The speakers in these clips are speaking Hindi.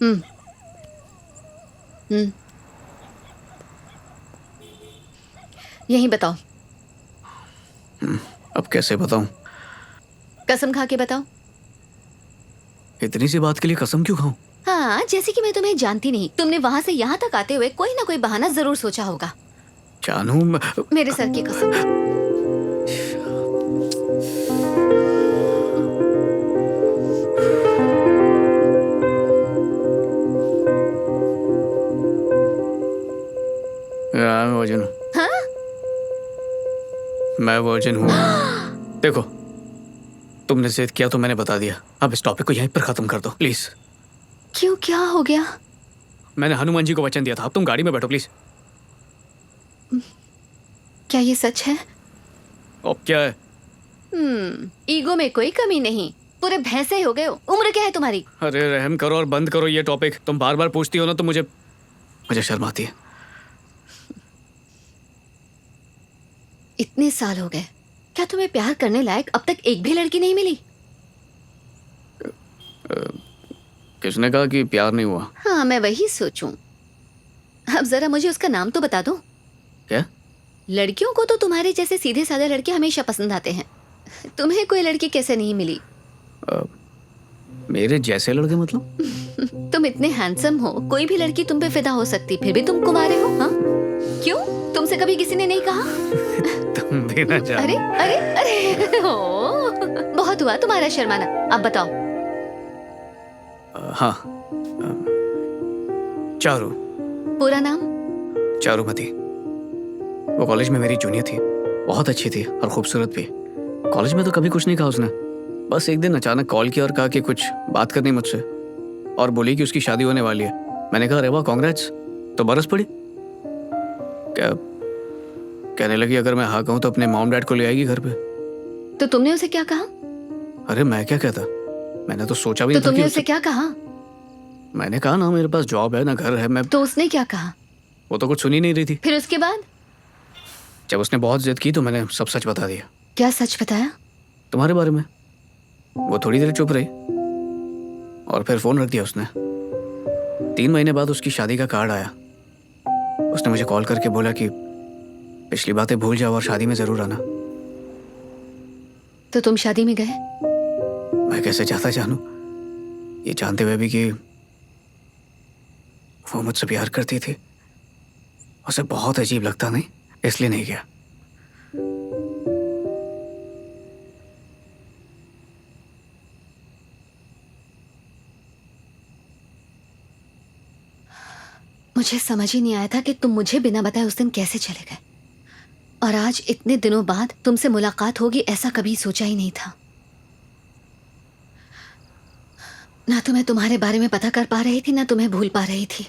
हम्म। हम्म। यही बताओ। अब कैसे बताऊं? कसम खा के बताओ। इतनी सी बात के लिए कसम क्यों खाऊं? हाँ, जैसे कि मैं तुम्हें जानती नहीं, तुमने वहां से यहाँ तक आते हुए कोई ना कोई बहाना जरूर सोचा होगा। जानू मेरे सर की कसम। मैं वर्जिन हूँ। हाँ। मैं वर्जिन हूँ। देखो, तुमने जिद किया तो मैंने बता दिया। अब इस टॉपिक को यहीं पर खत्म कर दो प्लीज। क्यों, क्या हो गया? मैंने हनुमान जी को वचन दिया था। अब तुम गाड़ी में बैठो प्लीज। क्या ये सच है? अब क्या है? ईगो में कोई कमी नहीं। पूरे भैंसे ही हो गए हो। उम्र क्या है तुम्हारी? अरे रहम करो और बंद करो ये टॉपिक। तुम बार बार पूछती हो ना तो मुझे मुझे शर्म आती है। इतने साल हो गए, क्या तुम्हें प्यार करने लायक अब तक एक भी लड़की नहीं मिली? किसने कहा कि प्यार नहीं हुआ? हाँ, मैं वही सोचूं। अब जरा मुझे उसका नाम तो बता दो। क्या? लड़कियों को तो तुम्हारे जैसे सीधे साधे लड़के हमेशा पसंद आते हैं। तुम्हें कोई लड़की कैसे नहीं मिली? अ, मेरे जैसे लड़के मतलब? तुम इतने हैंडसम हो, कोई भी लड़की तुम पे फिदा हो सकती, फिर भी तुम कुंवारे हो। हाँ, क्यों? तुमसे कभी किसी ने नहीं कहा? तुम भी ना जानो। अरे अरे अरे ओ, बहुत हुआ तुम्हारा शर्माना। अब बताओ। हाँ, चारू। पूरा नाम? चारूमती। वो कॉलेज में मेरी जूनियर थी। बहुत अच्छी थी और खूबसूरत भी। कॉलेज में तो कभी कुछ नहीं कहा उसने। बस एक दिन अचानक कॉल किया और कहा कि कुछ बात करनी मुझसे, और बोली कि उसकी शादी होने वाली है। मैंने कहा अरे वाह, कांग्रेट्स। तो बरस पड़ी। क्या कहने लगी, अगर मैं हाँ कहूँ तो अपने मॉम डैड को ले आएगी घर पे। तो तुमने उसे क्या कहा? अरे मैं क्या कहता, मैंने तो सोचा भी तो नहीं था कि तुमने उसे क्या कहा? मैंने कहा ना मेरे पास जॉब है ना घर है। मैं तो उसने क्या कहा? वो तो कुछ सुनी नहीं रही थी। फिर उसके बाद? जब उसने बहुत जिद की तो मैंने सब सच बता दिया। क्या सच बताया? तुम्हारे बारे में। वो थोड़ी देर चुप रही और फिर फोन रख दिया उसने। 3 महीने बाद उसकी शादी का कार्ड आया। उसने मुझे कॉल करके बोला कि पिछली बातें भूल जाओ और शादी में जरूर आना। तो तुम शादी में गए? मैं कैसे चाहता जानू, ये जानते हुए भी कि वो मुझसे प्यार करती थी। उसे बहुत अजीब लगता, नहीं इसलिए नहीं गया। मुझे समझ ही नहीं आया था कि तुम मुझे बिना बताए उस दिन कैसे चले गए, और आज इतने दिनों बाद तुमसे मुलाकात होगी ऐसा कभी सोचा ही नहीं था। ना तो मैं तुम्हारे बारे में पता कर पा रही थी, ना तुम्हें भूल पा रही थी।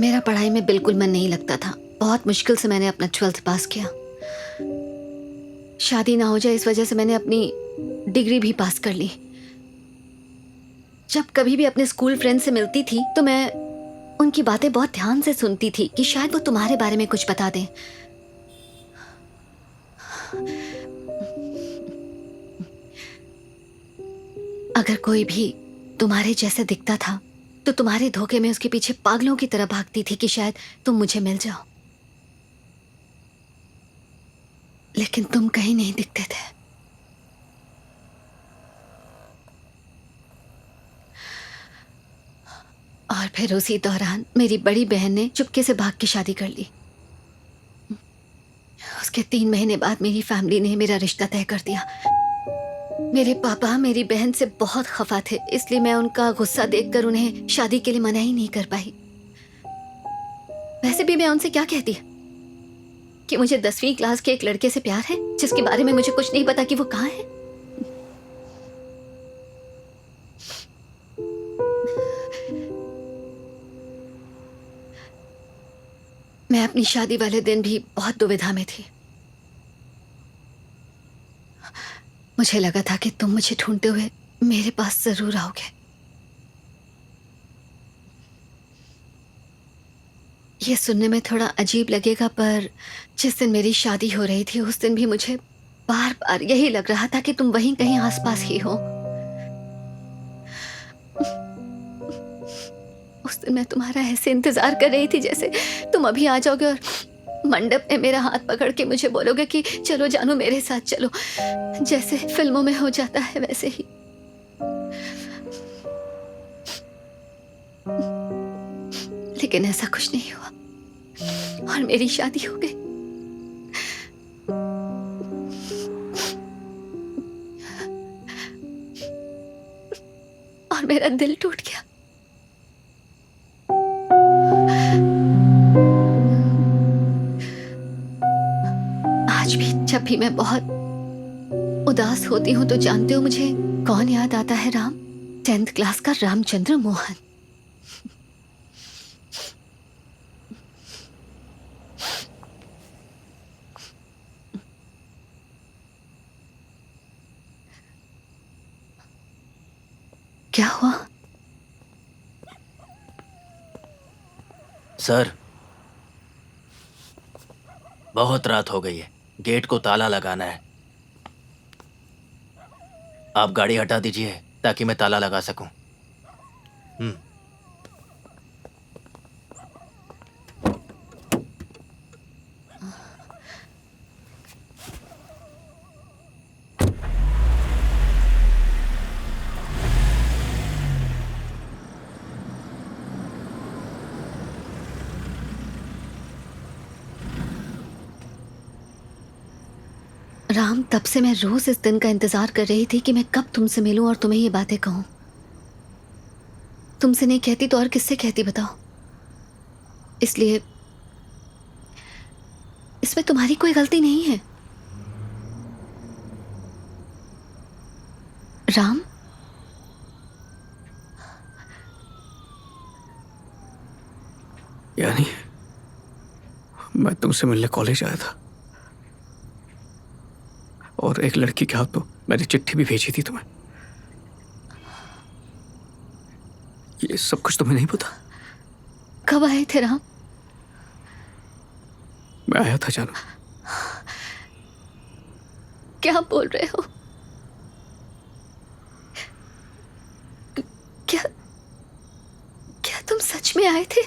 मेरा पढ़ाई में बिल्कुल मन नहीं लगता था। बहुत मुश्किल से मैंने अपना 12th पास किया। शादी ना हो जाए इस वजह से मैंने अपनी डिग्री भी पास कर ली। जब कभी भी अपने स्कूल फ्रेंड से मिलती थी तो मैं उनकी बातें बहुत ध्यान से सुनती थी कि शायद वो तुम्हारे बारे में कुछ बता दें। अगर कोई भी तुम्हारे जैसे दिखता था तो तुम्हारे धोखे में उसके पीछे पागलों की तरह भागती थी कि शायद तुम मुझे मिल जाओ, लेकिन तुम कहीं नहीं दिखते थे। और फिर उसी दौरान मेरी बड़ी बहन ने चुपके से भाग के शादी कर ली। उसके 3 महीने बाद मेरी फैमिली ने मेरा रिश्ता तय कर दिया। मेरे पापा मेरी बहन से बहुत खफा थे, इसलिए मैं उनका गुस्सा देखकर उन्हें शादी के लिए मना ही नहीं कर पाई। वैसे भी मैं उनसे क्या कहती कि मुझे 10वीं क्लास के एक लड़के से प्यार है जिसके बारे में मुझे कुछ नहीं पता कि वो कहाँ है। मैं अपनी शादी वाले दिन भी बहुत दुविधा में थी। मुझे लगा था कि तुम मुझे ढूंढते हुए मेरे पास जरूर आओगे। ये सुनने में थोड़ा अजीब लगेगा, पर जिस दिन मेरी शादी हो रही थी उस दिन भी मुझे बार बार यही लग रहा था कि तुम वहीं कहीं आसपास ही हो। उस दिन मैं तुम्हारा ऐसे इंतजार कर रही थी जैसे तुम अभी आ जाओगे और मंडप में मेरा हाथ पकड़ के मुझे बोलोगे कि चलो जानू मेरे साथ चलो, जैसे फिल्मों में हो जाता है वैसे ही। लेकिन ऐसा कुछ नहीं हुआ और मेरी शादी हो गई। और मेरा दिल टूट गया। आज भी जब भी मैं बहुत उदास होती हूँ तो जानते हो मुझे कौन याद आता है? राम, 10th क्लास का रामचंद्र मोहन। क्या हुआ? सर, बहुत रात हो गई है, गेट को ताला लगाना है। आप गाड़ी हटा दीजिए ताकि मैं ताला लगा सकूं। राम, तब से मैं रोज इस दिन का इंतजार कर रही थी कि मैं कब तुमसे मिलूं और तुम्हें ये बातें कहूं। तुमसे नहीं कहती तो और किससे कहती बताओ? इसलिए इसमें तुम्हारी कोई गलती नहीं है। राम, यानी मैं तुमसे मिलने कॉलेज आया था और एक लड़की के हाथ तो मैंने चिट्ठी भी भेजी थी तुम्हें। ये सब कुछ तुम्हें नहीं पता? कब आए थे राम? मैं आया था जानू। क्या बोल रहे हो? क्या क्या तुम सच में आए थे?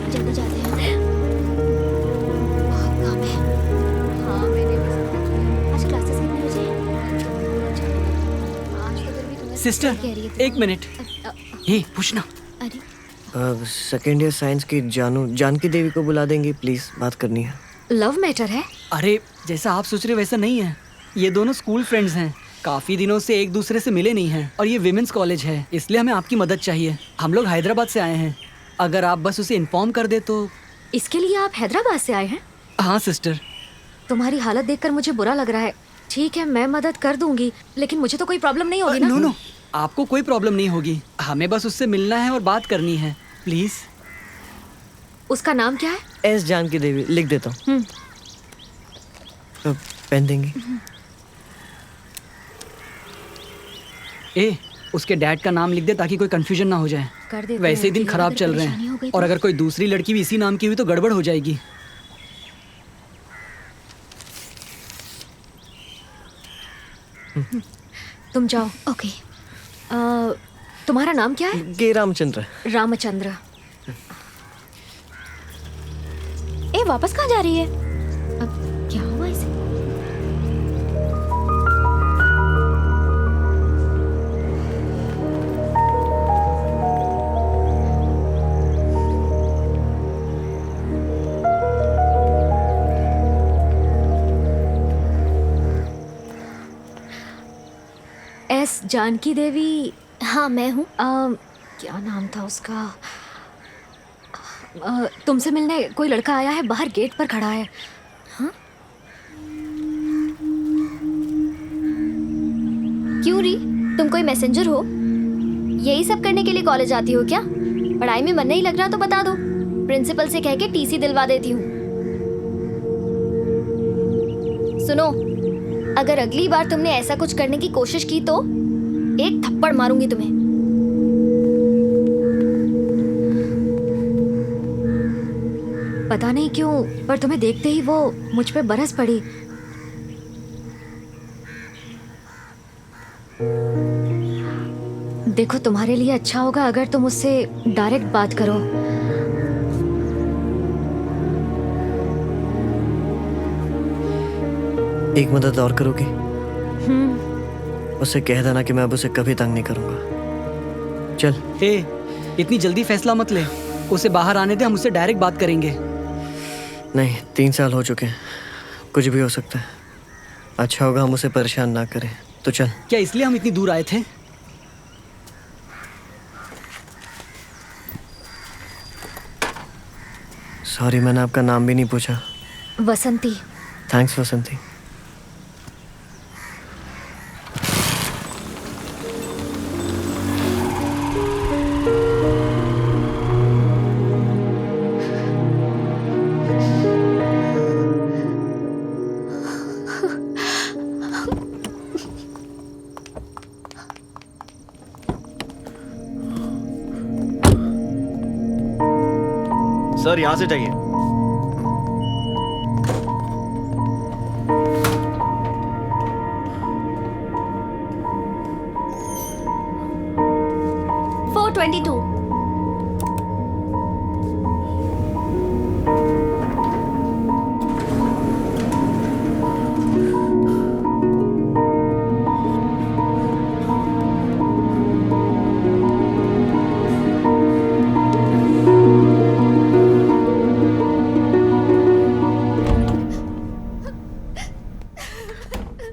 जल्दी जाते हैं, बहुत काम है। हाँ, मैंने भी सब कुछ किया। आज क्लासेस कितने बजे हैं? आज तो फिर भी तुम्हें सिस्टर, कह रही है। एक मिनट। ये पूछना। अरे, सेकेंड ईयर साइंस की जानकी देवी को बुला देंगी प्लीज, बात करनी है। लव मैटर है? अरे जैसा आप सोच रहे हो वैसा नहीं है। ये दोनों स्कूल फ्रेंड्स हैं, काफी दिनों से एक दूसरे से मिले नहीं हैं और ये विमेंस कॉलेज है, इसलिए हमें आपकी मदद चाहिए। हम लोग हैदराबाद से आए हैं, अगर आप बस उसे इन्फॉर्म कर दे तो। इसके लिए आप हैदराबाद से आए हैं? हाँ सिस्टर। तुम्हारी हालत देखकर मुझे बुरा लग रहा है। ठीक है, मैं मदद कर दूंगी, लेकिन मुझे तो कोई प्रॉब्लम नहीं होगी ना? नो, आपको कोई प्रॉब्लम नहीं होगी, हमें बस उससे मिलना है और बात करनी है, प्लीज। उसका नाम क्या है? एस जानकी देवी, लिख देता हूँ। पेन देंगी? उसके डैड का नाम लिख दे ताकि कोई कंफ्यूजन ना हो जाए। कर देते वैसे ही हैं, दिन फिर खराब अगर चल रहे परेशानी हो गई हैं तो? और अगर कोई दूसरी लड़की भी इसी नाम की हुई तो गड़बड़ हो जाएगी। तुम जाओ। ओके। तुम्हारा नाम क्या है? के रामचंद्र। रामचंद्र। ए, वापस कहाँ जा रही है? अब क्या हुआ इसे? एस जानकी देवी? हाँ, मैं हूँ। क्या नाम था उसका? तुमसे मिलने कोई लड़का आया है, बाहर गेट पर खड़ा है। हाँ? क्यों री, तुम कोई मैसेंजर हो? यही सब करने के लिए कॉलेज आती हो क्या? पढ़ाई में मन नहीं लग रहा तो बता दो, प्रिंसिपल से कह के टीसी दिलवा देती हूँ। सुनो, अगर अगली बार तुमने ऐसा कुछ करने की कोशिश की तो एक थप्पड़ मारूंगी तुम्हें। पता नहीं क्यों पर तुम्हें देखते ही वो मुझ पे बरस पड़ी। देखो तुम्हारे लिए अच्छा होगा अगर तुम उससे डायरेक्ट बात करो। एक मदद और करोगी? हम्म। उससे कह देना कि मैं अब उसे कभी तंग नहीं करूंगा। चल। हे, इतनी जल्दी फैसला मत ले। उसे बाहर आने दे, हम उससे डायरेक्ट बात करेंगे। नहीं, 3 साल हो चुके हैं, कुछ भी हो सकता है। अच्छा होगा हम उसे परेशान ना करें। तो चल। क्या इसलिए हम इतनी दूर आए थे? सॉरी, मैंने आपका नाम भी नहीं पूछा। वसंती। थैंक्स वसंती। सर यहाँ से जाइए।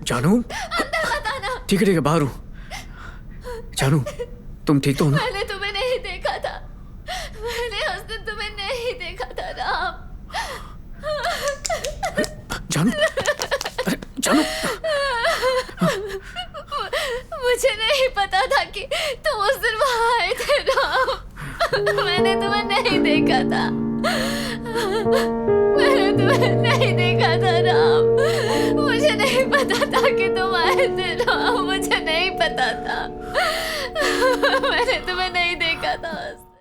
जानू, ठीक है बाहर हूँ। जानू, तुम ठीक तो हो ना? मैंने तुम्हें नहीं देखा था, मैंने उस दिन तुम्हें नहीं देखा था राम। जानू, अरे जानू, मुझे नहीं पता था कि तुम उस दिन वहां आए थे राम। मैंने तुम्हें नहीं देखा था, मैंने तुम्हें नहीं देखा था राम। मुझे नहीं पता था कि तुम आए थे राम, मुझे नहीं पता था। मैंने तुम्हें नहीं